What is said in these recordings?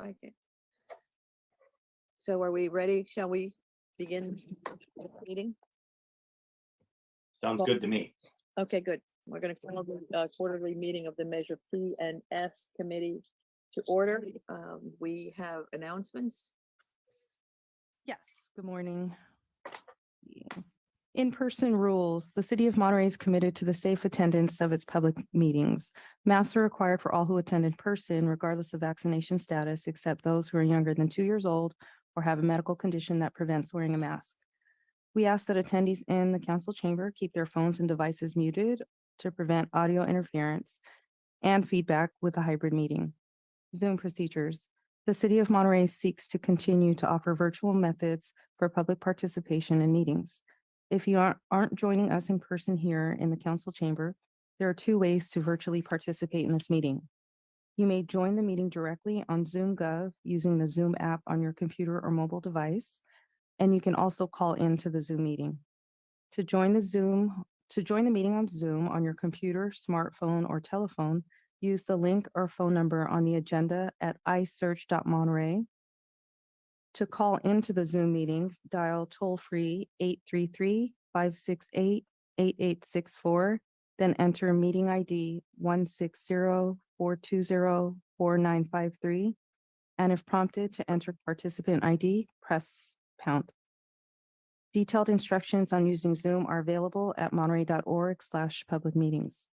Okay. So are we ready? Shall we begin the meeting? Sounds good to me. Okay, good. We're going to call the quarterly meeting of the Measure P and S Committee to order. We have announcements. Yes, good morning. In-person rules. The city of Monterey is committed to the safe attendance of its public meetings. Masks are required for all who attend in person, regardless of vaccination status, except those who are younger than 2 years old or have a medical condition that prevents wearing a mask. We ask that attendees in the council chamber keep their phones and devices muted to prevent audio interference and feedback with a hybrid meeting. Zoom procedures. The city of Monterey seeks to continue to offer virtual methods for public participation in meetings. If you aren't joining us in person here in the council chamber, there are 2 ways to virtually participate in this meeting. You may join the meeting directly on Zoom.gov using the Zoom app on your computer or mobile device, and you can also call into the Zoom meeting. To join the meeting on Zoom on your computer, smartphone, or telephone, use the link or phone number on the agenda at isearch.monterey. To call into the Zoom meetings, dial toll-free 833-568-8864, then enter meeting ID 160-420-4953. And if prompted to enter participant ID, press pound. Detailed instructions on using Zoom are available at monterey.org/public meetings.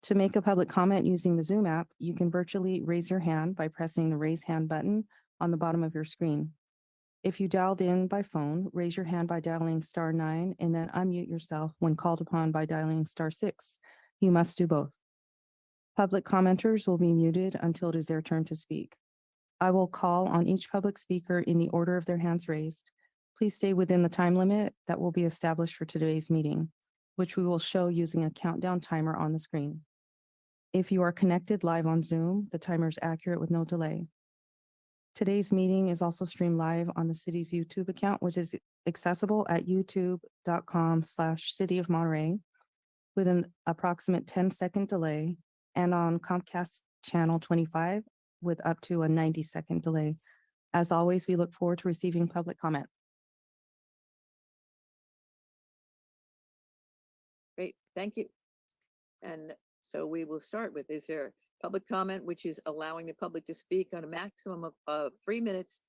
To make a public comment using the Zoom app, you can virtually raise your hand by pressing the raise hand button on the bottom of your screen. If you dialed in by phone, raise your hand by dialing *9 and then unmute yourself when called upon by dialing *6. You must do both. Public commenters will be muted until it is their turn to speak. I will call on each public speaker in the order of their hands raised. Please stay within the time limit that will be established for today's meeting, which we will show using a countdown timer on the screen. If you are connected live on Zoom, the timer is accurate with no delay. Today's meeting is also streamed live on the city's YouTube account, which is accessible at youtube.com/City of Monterey with an approximate 10-second delay, and on Comcast channel 25 with up to a 90-second delay. As always, we look forward to receiving public comment. Great, thank you. And so we will start with, is there public comment, which is allowing the public to speak on a maximum of 3 minutes,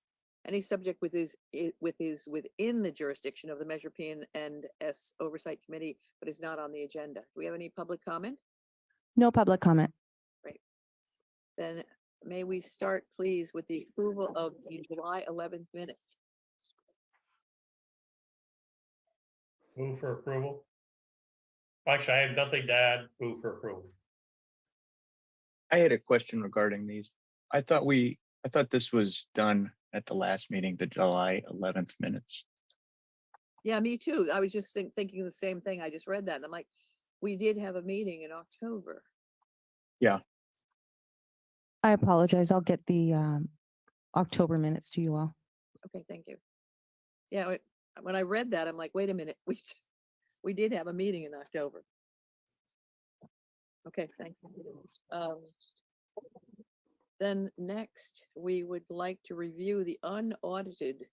any subject within the jurisdiction of the Measure P and S Oversight Committee, but is not on the agenda. Do we have any public comment? No public comment. Great. Then may we start, please, with the approval of the July 11th minutes? Move for approval. Actually, I have nothing to add. Move for approval. I had a question regarding these. I thought this was done at the last meeting, the July 11th minutes. Yeah, me too. I was just thinking the same thing. I just read that and I'm like, we did have a meeting in October. Yeah. I apologize. I'll get the October minutes to you all. Okay, thank you. Yeah, when I read that, I'm like, wait a minute, we did have a meeting in October. Okay, thank you. Then next, we would like to review the unaudited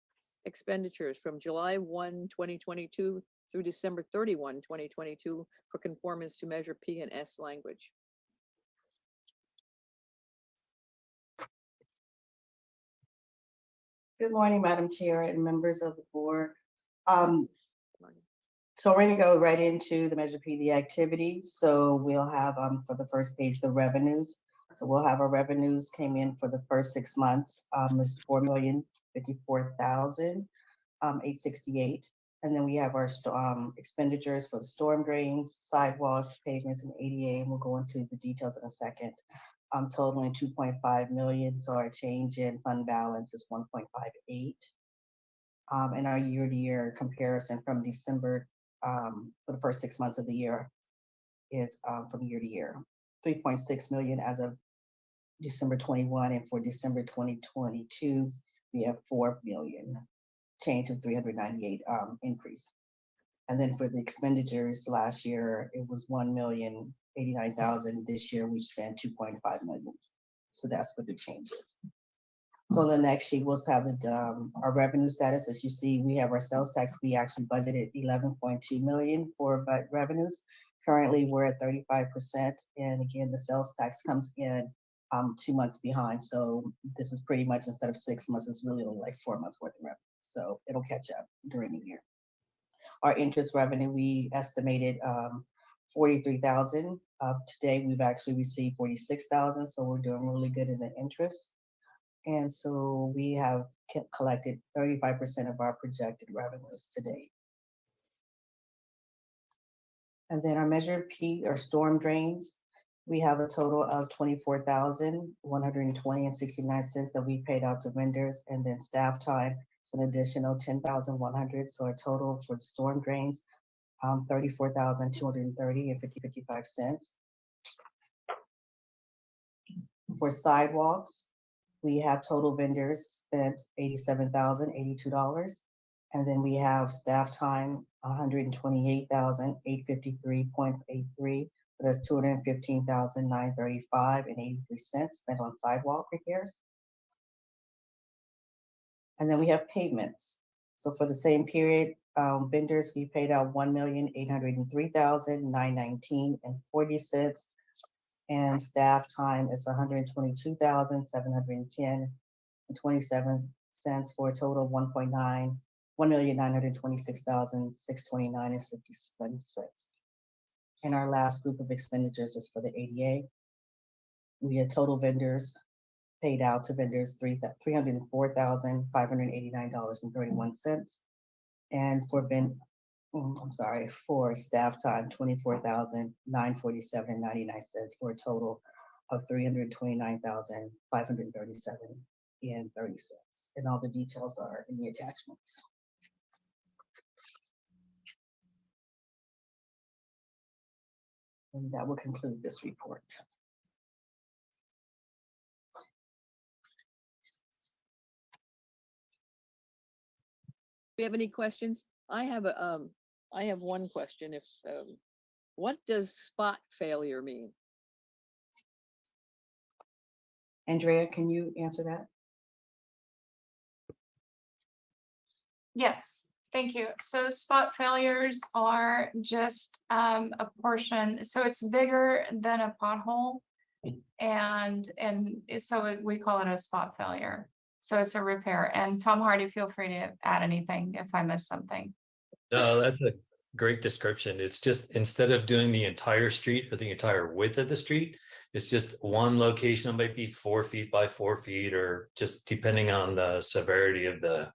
expenditures from July 1, 2022 through December 31, 2022 for conformance to Measure P and S language. Good morning, Madam Chair and members of the board. So we're going to go right into the Measure P, the activities. So we'll have for the first page, the revenues. So we'll have our revenues came in for the first 6 months is $4,054,868. And then we have our expenditures for the storm drains, sidewalks, pavements, and ADA. And we'll go into the details in a second. Totaling 2.5 million. So our change in fund balance is 1.58. And our year-to-year comparison from December for the first 6 months of the year is from year to year, 3.6 million as of December 21, and for December 2022, we have 4 million, change of 398 increase. And then for the expenditures last year, it was 1,089,000. This year we spent 2.5 million. So that's what the change is. So the next sheet will have our revenue status. As you see, we have our sales tax. We actually budgeted 11.2 million for revenues. Currently, we're at 35%. And again, the sales tax comes in 2 months behind. So this is pretty much, instead of 6 months, it's really only like 4 months worth of revenue. So it'll catch up during the year. Our interest revenue, we estimated 43,000. Today, we've actually received 46,000. So we're doing really good in the interest. And so we have collected 35% of our projected revenues to date. And then our measure P or storm drains, we have a total of 24,120.69 that we paid out to vendors, and then staff time is an additional 10,100. So a total for the storm drains, 34,230.55. For sidewalks, we have total vendors spent $87,082. And then we have staff time, 128,853.83. That's 215,935.83 spent on sidewalk repairs. And then we have payments. So for the same period, vendors, we paid out 1,803,919.40. And staff time is 122,710.27 for a total of 1,926,629.67. And our last group of expenditures is for the ADA. We had total vendors paid out to vendors $304,589.31. And for staff time, 24,947.99 for a total of 329,537.30. And all the details are in the attachments. And that will conclude this report. Do you have any questions? I have one question. If what does spot failure mean? Andrea, can you answer that? Yes, thank you. So spot failures are just a portion, so it's bigger than a pothole. And we call it a spot failure. So it's a repair. And Tom Hardy, feel free to add anything if I missed something. No, that's a great description. It's just, instead of doing the entire street or the entire width of the street, it's just one location. It might be 4 feet by 4 feet, or just depending on the severity of the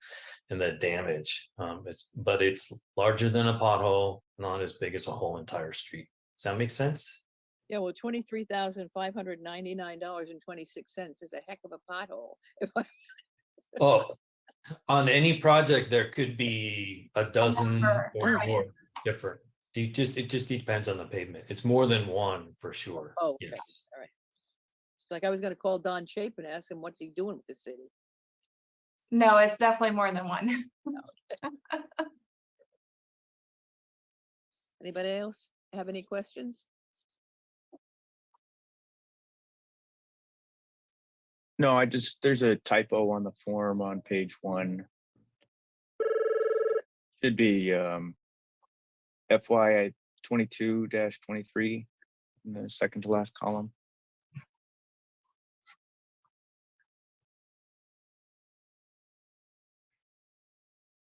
damage. But it's larger than a pothole, not as big as a whole entire street. Does that make sense? Yeah, well, $23,599.26 is a heck of a pothole. Oh, on any project, there could be a dozen or more different. It just depends on the pavement. It's more than one for sure. Oh, okay. Yes. All right. It's like I was going to call Don Shape and ask him what's he doing with the city. No, it's definitely more than one. Anybody else have any questions? No, there's a typo on the form on page 1. Should be FY 22-23 in the second to last column.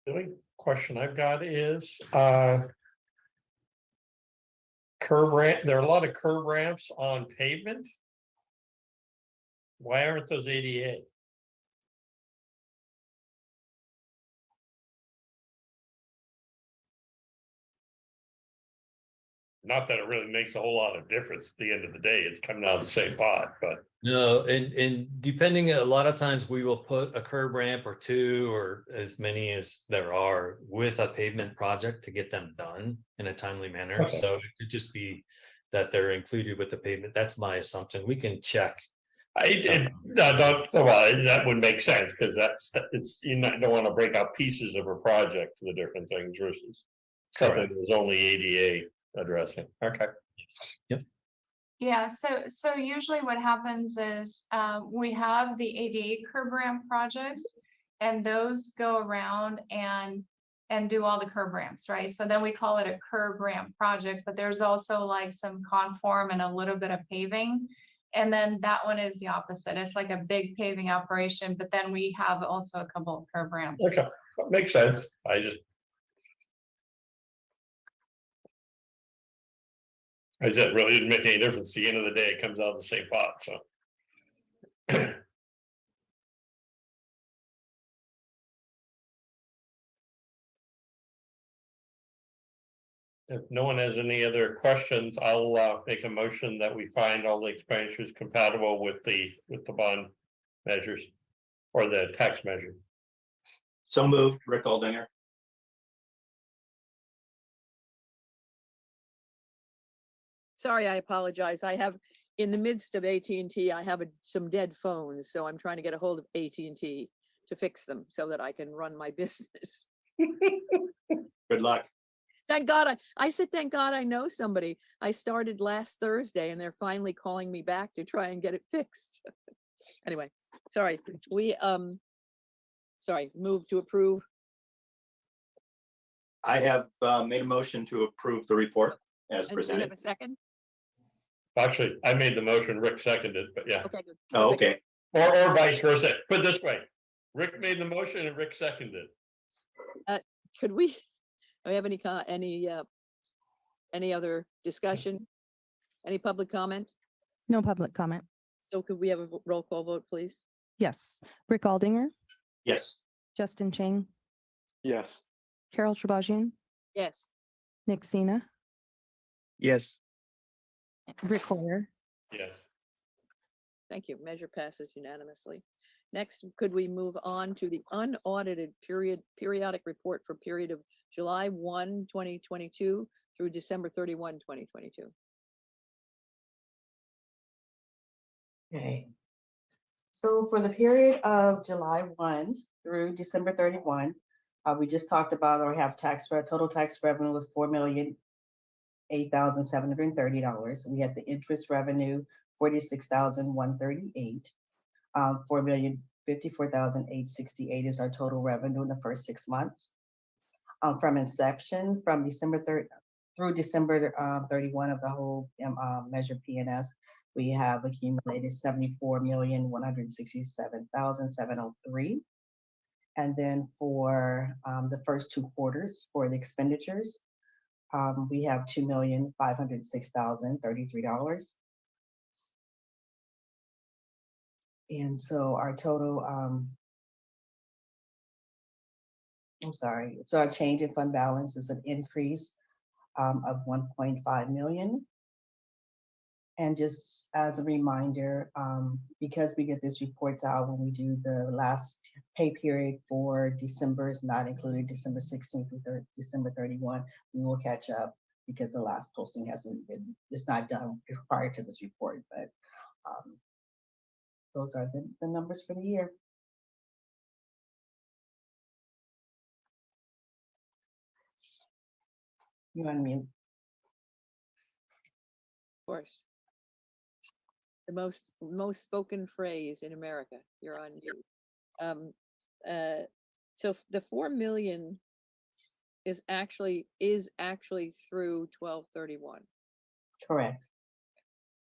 The only question I've got is curb ramp. There are a lot of curb ramps on pavement. Why aren't those ADA? Not that it really makes a whole lot of difference at the end of the day. It's coming out of the same pot, but No, and depending, a lot of times we will put a curb ramp or 2 or as many as there are with a pavement project to get them done in a timely manner. Okay. So it could just be that they're included with the pavement. That's my assumption. We can check. that would make sense, because it's don't want to break out pieces of a project to the different things versus something Correct. that was only ADA addressing. Okay. Yep. Yeah, so usually what happens is, we have the ADA curb ramp projects. And those go around and do all the curb ramps, right? So then we call it a curb ramp project, but there's also like some conform and a little bit of paving. And then that one is the opposite. It's like a big paving operation, but then we have also a couple of curb ramps. Okay, that makes sense. I said, really didn't make any difference. At the end of the day, it comes out of the same pot, so. If no one has any other questions, I'll make a motion that we find all the expenditures compatible with the bond measures or the tax measure. So moved, Rick Aldinger. Sorry, I apologize. I have, in the midst of AT&T, I have some dead phones, so I'm trying to get a hold of AT&T to fix them so that I can run my business. Good luck. Thank God, I said, thank God I know somebody. I started last Thursday and they're finally calling me back to try and get it fixed. Anyway, sorry, move to approve. I have made a motion to approve the report as And do we have presented. a second? Actually, I made the motion, Rick seconded, but yeah, Okay, good. Oh, Perfect. okay. or vice versa. Put it this way, Rick made the motion and Rick seconded. Could we, do we have any other discussion? Any public comment? No public comment. So could we have a roll call vote, please? Yes. Rick Aldinger, Yes. Justin Chang, Yes. Carol Shabazian, Yes. Nick Sina, Yes. Rick Hoyer. Yes. Thank you. Measure passes unanimously. Next, could we move on to the unaudited periodic report for period of July 1, 2022 through December 31, 2022? Okay. So for the period of July 1 through December 31, we just talked about, or have total tax revenue was $4,008,730. We had the interest revenue, $46,138. $4,054,868 is our total revenue in the first 6 months. From inception, from December 3rd through December 31 of the whole measure PNS, we have accumulated $74,167,703. And then for the first 2 quarters for the expenditures, we have $2,506,033. And so our total, so our change in fund balance is an increase of 1.5 million. And just as a reminder, because we get these reports out when we do the last pay period for December is not included, December 16th through December 31, we will catch up because the last posting hasn't been, it's not done prior to this report, but those are the numbers for the year. You're on mute. Of course. The most spoken phrase in America. You're on mute. So the 4 million is actually through 12/31. Correct.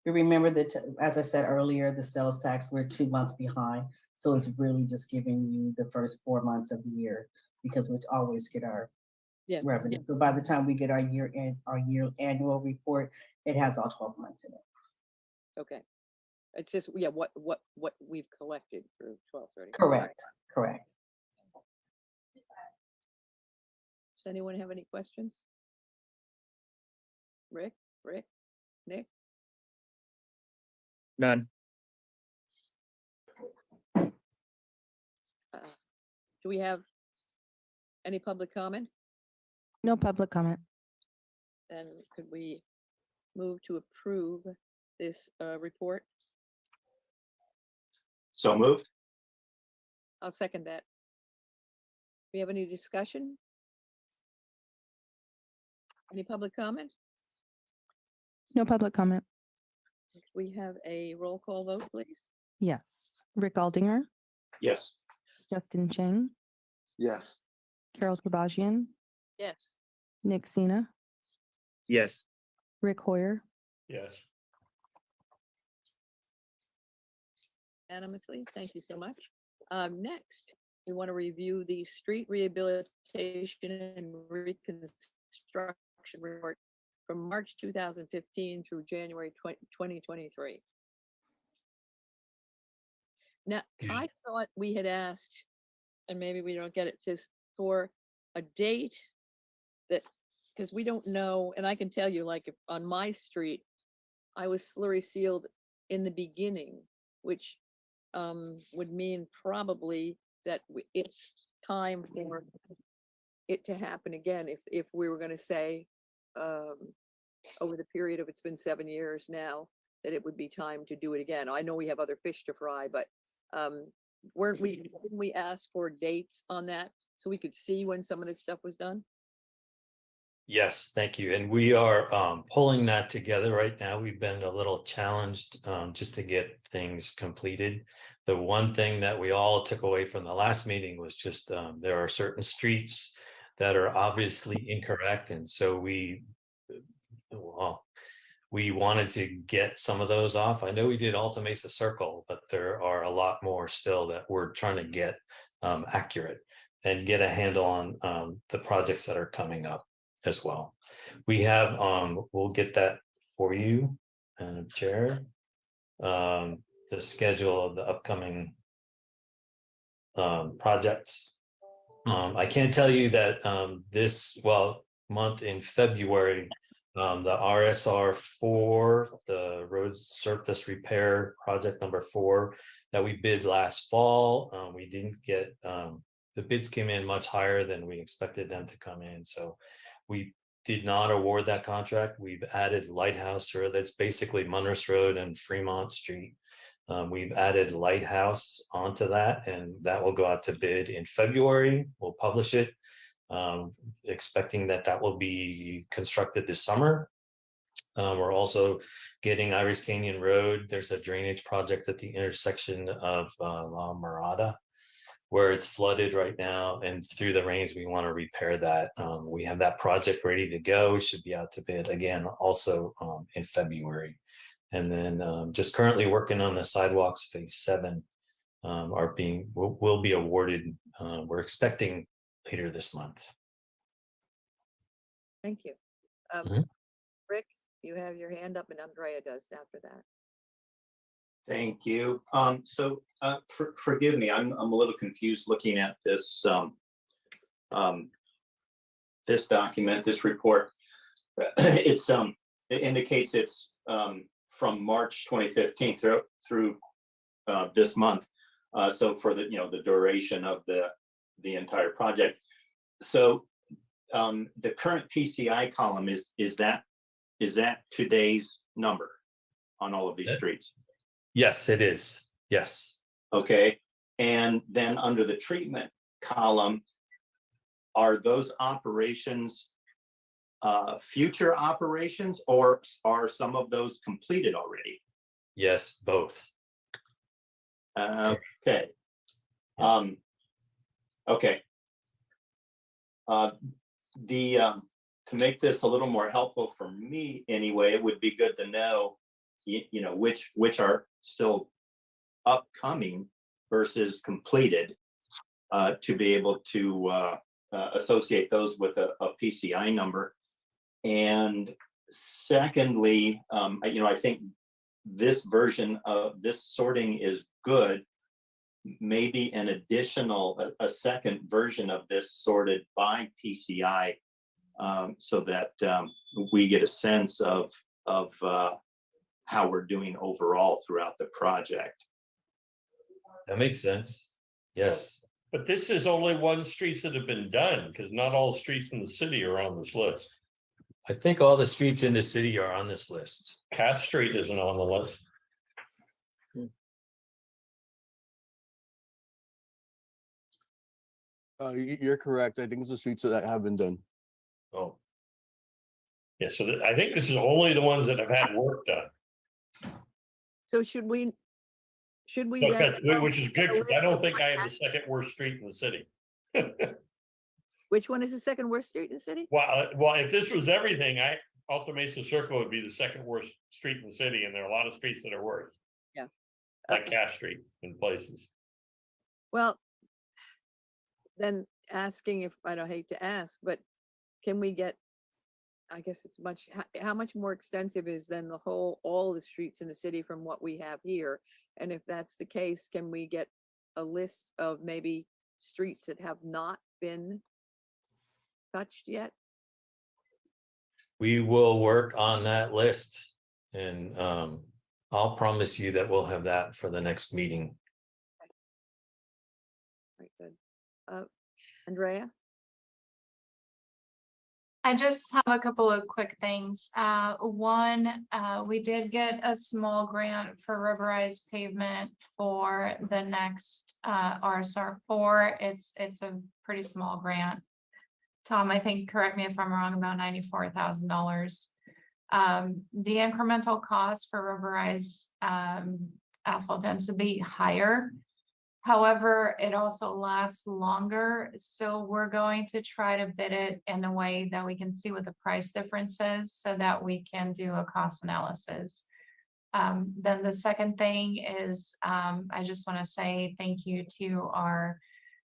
You remember that, as I said earlier, the sales tax, we're 2 months behind. So it's really just giving you the first 4 months of the year because we always get our revenue. So by the time we get our year annual report, it has all 12 months in it. Okay. It's just, what we've collected through 12/31. Correct. Does anyone have any questions? Rick, Nick? None. Do we have any public comment? No public comment. Then could we move to approve this report? So moved. I'll second that. We have any discussion? Any public comment? No public comment. we have a roll call vote, please? Yes. Rick Aldinger, Yes. Justin Chang, Yes. Carol Turbagian, Yes. Nick Sina, Yes. Rick Hoyer, Yes. Unanimously, thank you so much. Next, we want to review the street rehabilitation and reconstruction report from March 2015 through January 2023. Now, I thought we had asked, and maybe we don't get it, just for a date that, because we don't know, and I can tell you, like, if on my street, I was slurry sealed in the beginning, which would mean probably that it's time for it to happen again. If we were going to say over the period of, it's been 7 years now, that it would be time to do it again. I know we have other fish to fry, but didn't we ask for dates on that so we could see when some of this stuff was done? Yes, thank you. And we are pulling that together right now. We've been a little challenged just to get things completed. The one thing that we all took away from the last meeting was just there are certain streets that are obviously incorrect. And so we wanted to get some of those off. I know we did Alta Mesa Circle, but there are a lot more still that we're trying to get accurate and get a handle on the projects that are coming up as well. We have we'll get that for you, and Chair, the schedule of the upcoming projects. I can tell you that this month in February, the RSR 4, the road surface repair project number 4 that we bid last fall, we didn't get the bids came in much higher than we expected them to come in, so we did not award that contract. We've added Lighthouse Road. That's basically Munros Road and Fremont Street. We've added Lighthouse onto that, and that will go out to bid in February. We'll publish it, expecting that will be constructed this summer. We're also getting Iris Canyon Road. There's a drainage project at the intersection of La Mirada, where it's flooded right now, and through the rains, we want to repair that. We have that project ready to go. It should be out to bid again also in February. And then just currently working on the sidewalks phase 7 will be awarded. We're expecting later this month. Thank you. Mhm. Rick, you have your hand up, and Andrea does after that. Thank you. Forgive me, I'm a little confused looking at this this document, this report. It indicates it's from March 2015 through this month. So for the duration of the entire project. So the current PCI column is that today's number on all of these streets? Yes, it is. Yes. Okay, and then under the treatment column, are those operations future operations, or are some of those completed already? Yes, both. Okay. Okay. To make this a little more helpful for me anyway, it would be good to know, which are still upcoming versus completed, to be able to associate those with a PCI number. And secondly, I think this version of this sorting is good. Maybe an additional, a second version of this sorted by PCI, so that we get a sense of how we're doing overall throughout the project. That makes sense. Yes. But this is only one streets that have been done, because not all streets in the city are on this list. I think all the streets in the city are on this list. Cass Street isn't on the list. You're correct. I think it's the streets that have been done. Oh. Yeah, so I think this is only the ones that have had work done. So should we So then? that's- which is good, a 'cause I list don't of think what I have the act- second worst street in the city. Which one is the second worst street in the city? Well, if this was everything, Alta Mesa Circle would be the second worst street in the city, and there are a lot of streets that are worse. Yeah. Like Cash Street in places. Well, then asking if, I don't hate to ask, but can we get, I guess it's much, how much more extensive is then the whole, all the streets in the city from what we have here? And if that's the case, can we get a list of maybe streets that have not been touched yet? We will work on that list and I'll promise you that we'll have that for the next meeting. Right, good. Andrea? I just have a couple of quick things. One, we did get a small grant for rubberized pavement for the next RSR4. It's a pretty small grant. Tom, I think, correct me if I'm wrong, about $94,000. The incremental cost for rubberized asphalt tends to be higher. However, it also lasts longer, so we're going to try to bid it in a way that we can see what the price difference is so that we can do a cost analysis. Then the second thing is, I just want to say thank you to our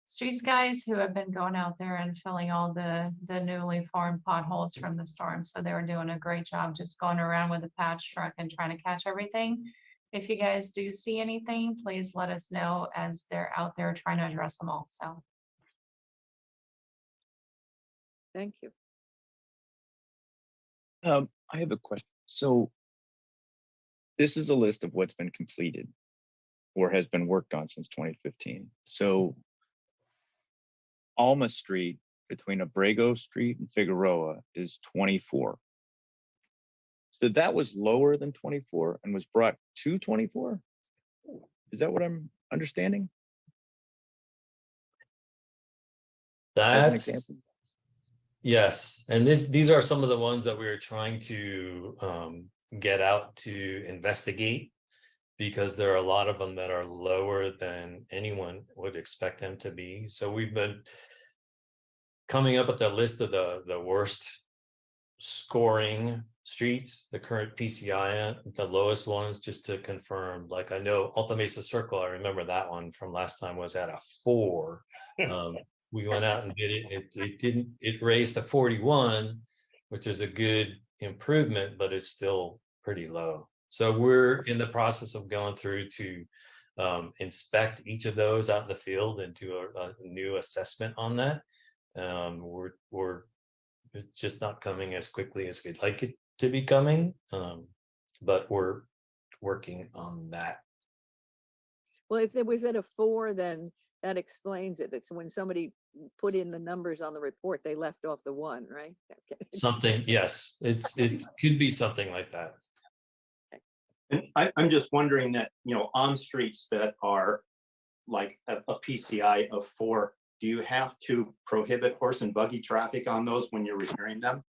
streets guys who have been going out there and filling all the newly formed potholes from the storm. So they were doing a great job just going around with a patch truck and trying to catch everything. If you guys do see anything, please let us know as they're out there trying to address them all. So Thank you. I have a question. So this is a list of what's been completed or has been worked on since 2015. So Alma Street between Abrego Street and Figueroa is 24. So that was lower than 24 and was brought to 24? Is that what I'm understanding? As an That's, example? yes, and these are some of the ones that we were trying to get out to investigate. Because there are a lot of them that are lower than anyone would expect them to be. So we've been coming up with the list of the worst scoring streets, the current PCI, the lowest ones, just to confirm. Like I know Alta Mesa Circle, I remember that one from last time was at a 4. We went out and did it. It raised to 41, which is a good improvement, but it's still pretty low. So we're in the process of going through to inspect each of those out in the field and do a new assessment on that. It's just not coming as quickly as we'd like it to be coming, but we're working on that. Well, if there was at a 4, then that explains it. That's when somebody put in the numbers on the report, they left off the 1, right? Okay. Something, yes, it could be something like that. And I'm just wondering that, on streets that are like a PCI of 4, do you have to prohibit horse and buggy traffic on those when you're repairing them?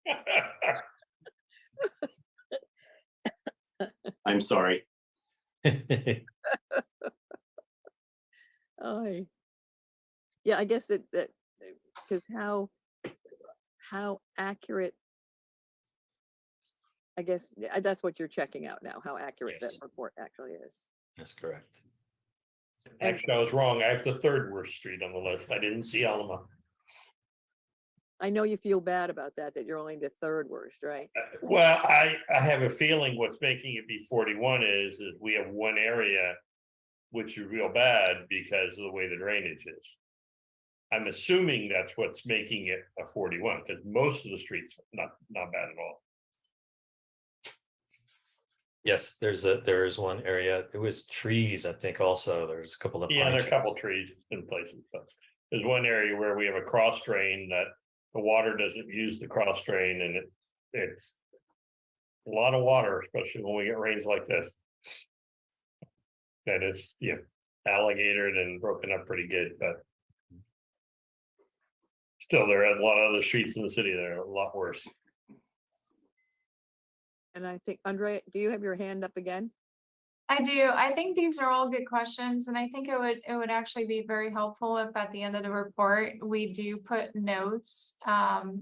I'm sorry. Oh, yeah, I guess that because how accurate, I guess that's what you're checking out now, how accurate that Yes. report actually is. That's correct. Actually, I was wrong. I have the third worst street on the list. I didn't see Alma. I know you feel bad about that you're only the 3rd worst, right? Well, I have a feeling what's making it be 41 is we have one area which is real bad because of the way the drainage is. I'm assuming that's what's making it a 41 because most of the streets not bad at all. Yes, there is one area. There was trees, I think. Also, there's a couple of Yeah, pine there are a couple trees. trees in places, but there's one area where we have a cross drain that the water doesn't use the cross drain, and it's a lot of water, especially when we get rains like this. And it's alligatored and broken up pretty good, but still, there are a lot of other streets in the city that are a lot worse. And I think, Andre, do you have your hand up again? I do. I think these are all good questions, and I think it would actually be very helpful if at the end of the report, we do put notes.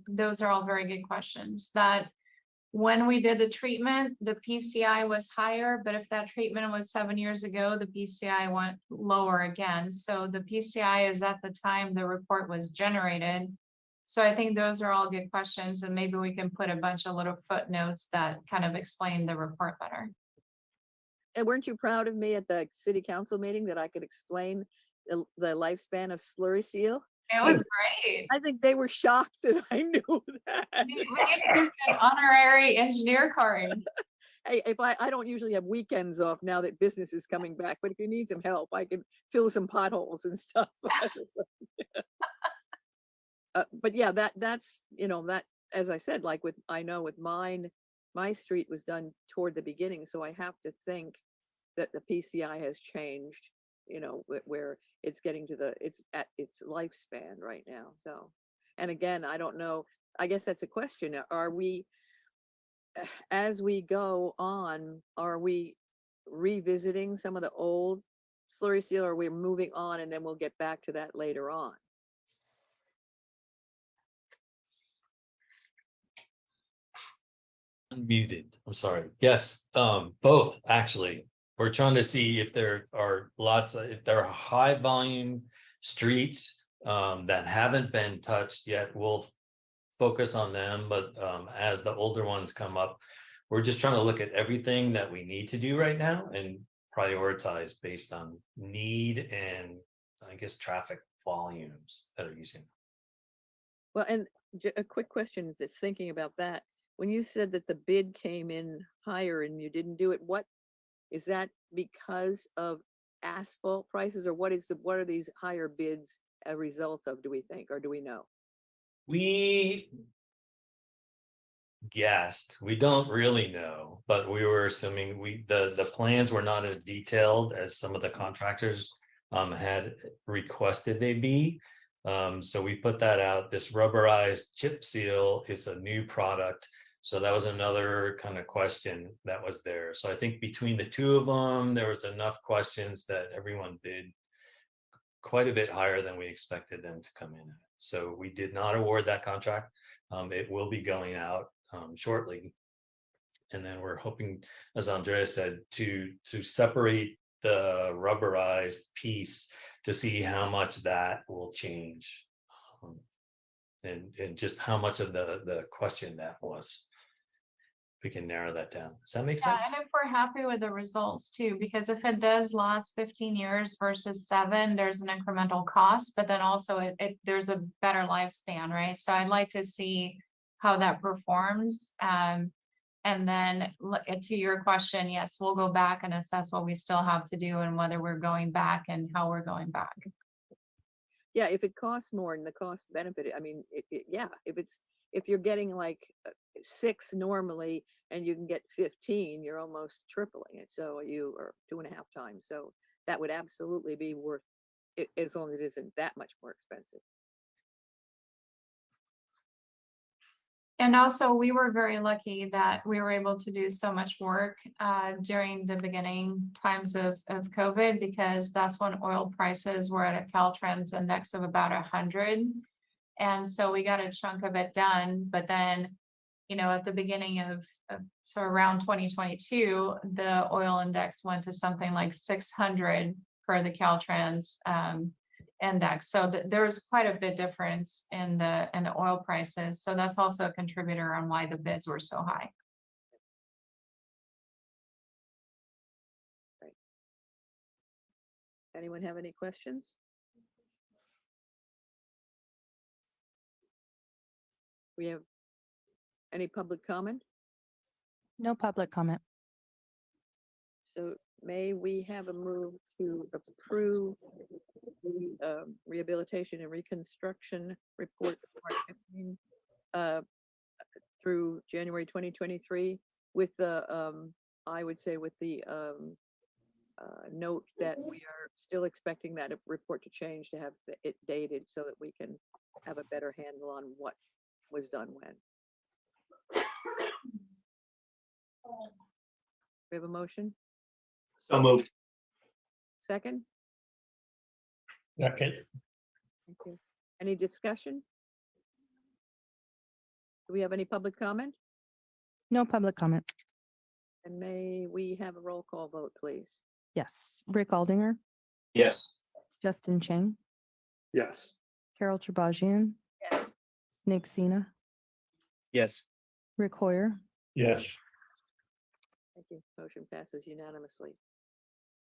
Those are all very good questions that when we did the treatment, the PCI was higher, but if that treatment was 7 years ago, the PCI went lower again. So the PCI is at the time the report was generated. So I think those are all good questions, and maybe we can put a bunch of little footnotes that kind of explain the report better. And weren't you proud of me at the city council meeting that I could explain the lifespan of slurry seal? It was great. I think they were shocked that I knew that. We need to give you an honorary engineer card. Hey, if I don't usually have weekends off now that business is coming back, but if you need some help, I can fill some potholes and stuff. But yeah, that's, that, as I said, like I know with mine, my street was done toward the beginning, so I have to think that the PCI has changed, where it's getting to it's at its lifespan right now. So, and again, I don't know, I guess that's a question. Are we, as we go on, are we revisiting some of the old slurry seal, or we're moving on and then we'll get back to that later on? Unmuted. I'm sorry. Yes, both actually. We're trying to see if there are if there are high volume streets that haven't been touched yet. We'll focus on them, but as the older ones come up, we're just trying to look at everything that we need to do right now and prioritize based on need and I guess traffic volumes that are using. Well, and a quick question is just thinking about that. When you said that the bid came in higher and you didn't do it, what is that because of asphalt prices, or what are these higher bids a result of, do we think, or do we know? We guessed. We don't really know, but we were assuming the plans were not as detailed as some of the contractors had requested they be. So we put that out. This rubberized chip seal is a new product. So that was another kind of question that was there. So I think between the two of them, there was enough questions that everyone bid quite a bit higher than we expected them to come in at. So we did not award that contract. It will be going out shortly. And then we're hoping, as Andrea said, to separate the rubberized piece to see how much that will change. And just how much of the question that was. If we can narrow that down. Does that make sense? Yeah, and if we're happy with the results too, because if it does last 15 years versus 7, there's an incremental cost, but then also there's a better lifespan, right? So I'd like to see how that performs. And then to your question, yes, we'll go back and assess what we still have to do and whether we're going back and how we're going back. Yeah, if it costs more and the cost benefit, I mean, yeah, if you're getting like 6 normally and you can get 15, you're almost tripling it. So you are 2.5 times. So that would absolutely be worth it, as long as it isn't that much more expensive. And also, we were very lucky that we were able to do so much work during the beginning times of COVID, because that's when oil prices were at a Caltrans index of about 100. And so we got a chunk of it done. But then, at the beginning so around 2022, the oil index went to something like 600 for the Caltrans index. So there was quite a bit difference in the oil prices. So that's also a contributor on why the bids were so high. Right. Anyone have any questions? We have any public comment? No public comment. So may we have a move to approve the rehabilitation and reconstruction report through January 2023 with the, I would say with the note that we are still expecting that report to change, to have it dated so that we can have a better handle on what was done when. We have a motion? So moved. Second? Second. Thank you. Any discussion? Do we have any public comment? No public comment. And may we have a roll call vote, please? Yes. Rick Aldinger, Yes. Justin Chang, Yes. Carol Tribajian, Yes. Nick Sina, Yes. Rick Hoyer, Yes. Thank you. Motion passes unanimously.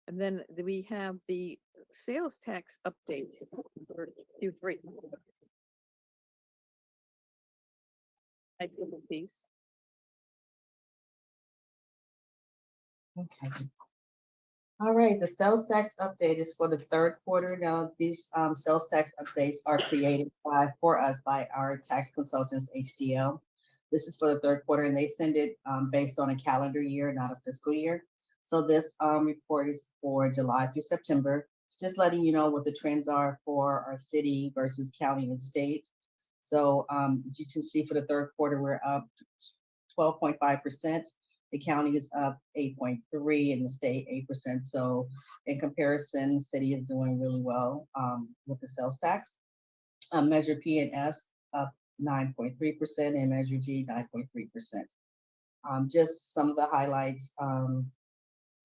And then we have the sales tax update for Q3. Nice little piece. Okay. All right, the sales tax update is for the third quarter. Now, these sales tax updates are created for us by our tax consultants, HDL. This is for the third quarter, and they send it based on a calendar year, not a fiscal year. So this report is for July through September. It's just letting you know what the trends are for our city versus county and state. So you can see for the third quarter, we're up 12.5%. The county is up 8.3% and the state 8%. So in comparison, city is doing really well with the sales tax. Measure P and S up 9.3% and Measure G 9.3%. Just some of the highlights.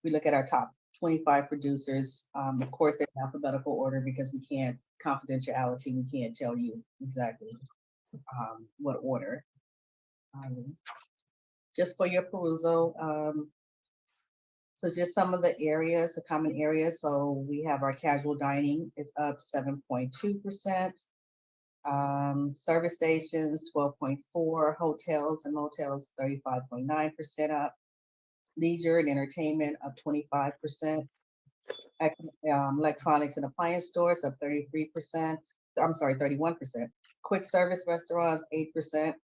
We look at our top 25 producers. Of course, they're in alphabetical order because we can't confidentiality. We can't tell you exactly what order. Just for your perusal. So just some of the areas, the common areas. So we have our casual dining is up 7.2%. Service stations, 12.4%. Hotels and motels, 35.9% up. Leisure and entertainment up 25%. Electronics and appliance stores up 33%. I'm sorry, 31%. Quick service restaurants, 8%.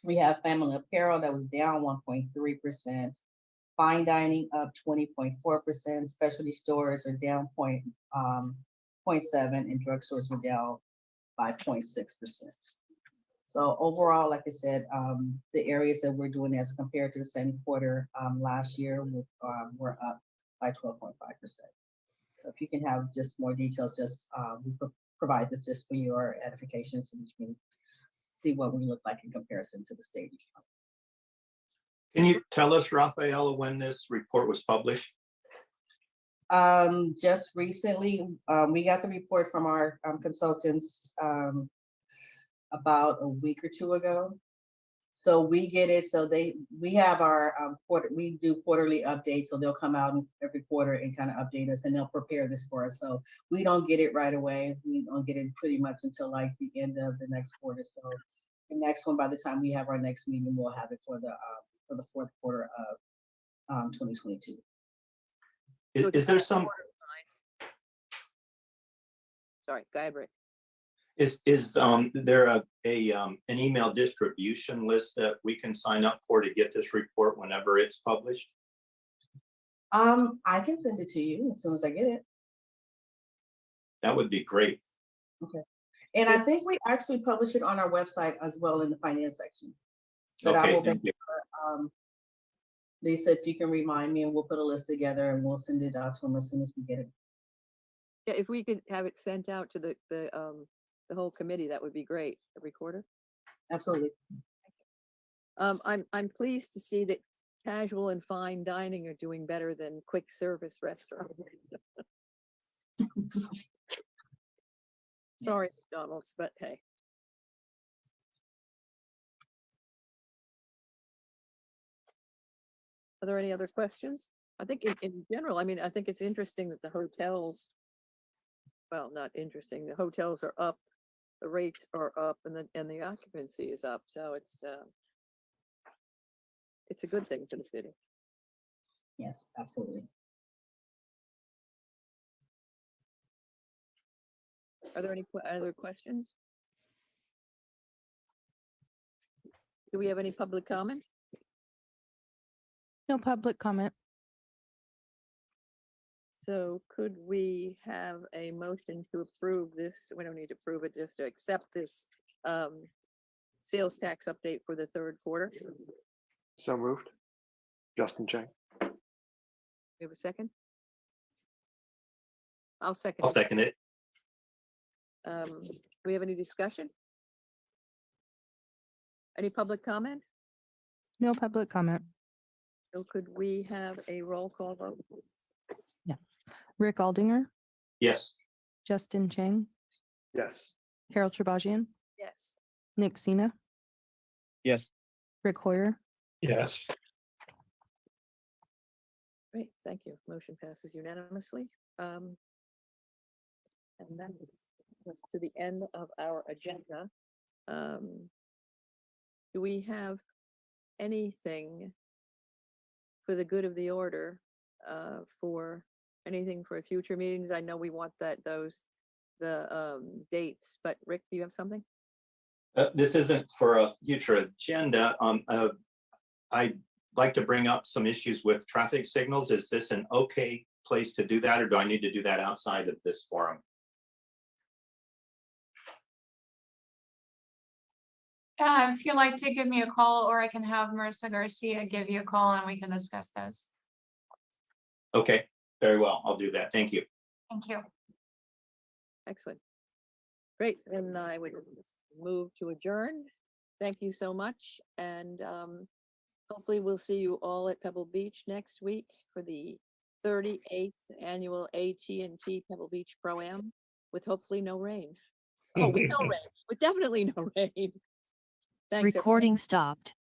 We have family apparel that was down 1.3%. Fine dining up 20.4%. Specialty stores are down 0.7%, and drugstores were down by 0.6%. So overall, like I said, the areas that we're doing as compared to the same quarter last year, we're up by 12.5%. So if you can have just more details, just we provide this just for your edification so you can see what we look like in comparison to the state. Can you tell us, Rafaela, when this report was published? Just recently, we got the report from our consultants about a week or two ago. So we get it. So we have our we do quarterly updates. So they'll come out every quarter and kind of update us, and they'll prepare this for us. So we don't get it right away. We don't get it pretty much until like the end of the next quarter. So the next one, by the time we have our next meeting, we'll have it for the fourth quarter of 2022. Is there some? Sorry, go ahead, Rick. Is there an email distribution list that we can sign up for to get this report whenever it's published? I can send it to you as soon as I get it. That would be great. Okay. And I think we actually publish it on our website as well in the finance section. But I Okay, will thank you. Lisa, if you can remind me, and we'll put a list together and we'll send it out to them as soon as we get it. Yeah, if we could have it sent out to the whole committee, that would be great. Every quarter. Absolutely. I'm pleased to see that casual and fine dining are doing better than quick service restaurants. Sorry, Yes. McDonald's, but hey. Are there any other questions? I think in general, I mean, I think it's interesting that the hotels, well, not interesting, the hotels are up, the rates are up, and the occupancy is up. So it's a good thing for the city. Yes, absolutely. Are there any other questions? Do we have any public comment? No public comment. So could we have a motion to approve this? We don't need to approve it, just to accept this sales tax update for the third quarter. So moved. Justin Chang. We have a second? I'll second. I'll it. second it. Do we have any discussion? Any public comment? No public comment. So could we have a roll call vote? Yes. Rick Aldinger, Yes. Justin Chang, Yes. Carol Tribajian, Yes. Nick Sina, Yes. Rick Hoyer, Yes. Great, thank you. Motion passes unanimously. And that was to the end of our agenda. Do we have anything for the good of the order, for anything for future meetings? I know we want the dates, but Rick, do you have something? This isn't for a future agenda. I'd like to bring up some issues with traffic signals. Is this an okay place to do that, or do I need to do that outside of this forum? If you'd like to give me a call, or I can have Marissa Garcia give you a call and we can discuss this. Okay, very well. I'll do that. Thank you. Thank you. Excellent. Great, and I would move to adjourn. Thank you so much, and hopefully we'll see you all at Pebble Beach next week for the 38th annual AT&T Pebble Beach Pro-Am with hopefully no rain. Oh, with no rain, with definitely no rain. Thanks. everyone. Recording stopped.